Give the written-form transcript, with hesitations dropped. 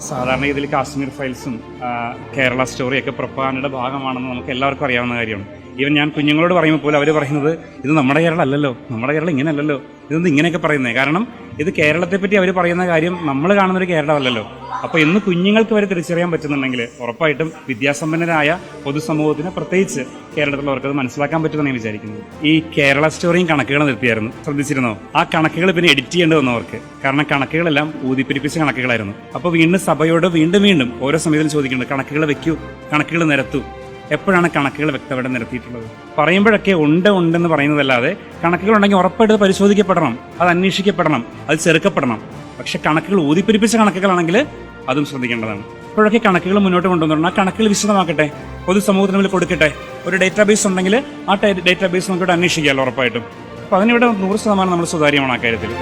സാധാരണ ഇതിൽ കാശ്മീർ ഫയൽസും കേരള സ്റ്റോറിയൊക്കെ പ്രൊപ്പഗാൻഡയുടെ ഭാഗമാണെന്ന് നമുക്ക് എല്ലാവർക്കും അറിയാവുന്ന കാര്യമാണ്. ഈവൻ ഞാൻ കുഞ്ഞുങ്ങളോട് പറയുമ്പോൾ പോലും അവർ പറയുന്നത് ഇത് നമ്മുടെ കേരളം അല്ലല്ലോ, നമ്മുടെ കേരളം ഇങ്ങനെയല്ലല്ലോ, ഇതൊന്നും ഇങ്ങനെയൊക്കെ പറയുന്നത്. കാരണം ഇത് കേരളത്തെപ്പറ്റി അവർ പറയുന്ന കാര്യം നമ്മൾ കാണുന്നൊരു കേരളമല്ലല്ലോ. അപ്പോൾ ഇന്ന് കുഞ്ഞുങ്ങൾക്ക് വരെ തിരിച്ചറിയാൻ പറ്റുന്നുണ്ടെങ്കിൽ ഉറപ്പായിട്ടും വിദ്യാസമ്പന്നരായ പൊതുസമൂഹത്തിന് പ്രത്യേകിച്ച് കേരളത്തിലുള്ളവർക്ക് അത് മനസ്സിലാക്കാൻ പറ്റുമെന്ന് ഞാൻ വിചാരിക്കുന്നത്. ഈ കേരള സ്റ്റോറിയും കണക്കുകൾ നിർത്തിയായിരുന്നു, ശ്രദ്ധിച്ചിരുന്നോ? ആ കണക്കുകൾ പിന്നെ എഡിറ്റ് ചെയ്യേണ്ടി വന്നു അവർക്ക്. കാരണം കണക്കുകളെല്ലാം ഊതിപ്പിരിപ്പിച്ച കണക്കുകളായിരുന്നു. അപ്പോൾ വീണ്ടും സഭയോട് വീണ്ടും ഓരോ സമയത്തും ചോദിക്കുന്നുണ്ട്, കണക്കുകൾ വെക്കൂ, കണക്കുകൾ നിരത്തൂ. എപ്പോഴാണ് കണക്കുകൾ വ്യക്തമായിട്ട് നിരത്തിയിട്ടുള്ളത്? പറയുമ്പോഴൊക്കെ ഉണ്ടെന്ന് പറയുന്നതല്ലാതെ കണക്കുകളുണ്ടെങ്കിൽ ഉറപ്പായിട്ട് പരിശോധിക്കപ്പെടണം, അത് അന്വേഷിക്കപ്പെടണം, അത് ചെറുക്കപ്പെടണം. പക്ഷെ കണക്കുകൾ ഊതിപ്പിരിപ്പിച്ച കണക്കുകളാണെങ്കിൽ അതും ശ്രദ്ധിക്കേണ്ടതാണ്. ഇപ്പോഴൊക്കെ കണക്കുകൾ മുന്നോട്ട് കൊണ്ടുവന്നിട്ടുണ്ട്. ആ കണക്കുകൾ വിശദമാക്കട്ടെ, പൊതുസമൂഹത്തിന് മുന്നിൽ കൊടുക്കട്ടെ. ഒരു ഡേറ്റാബേസ് ഉണ്ടെങ്കിൽ ആ ഡേറ്റാബേസ് നമുക്കിവിടെ അന്വേഷിക്കാമല്ലോ ഉറപ്പായിട്ടും. അപ്പോൾ അതിനിവിടെ 100% നമ്മൾ സുതാര്യമാണ് ആ കാര്യത്തിൽ.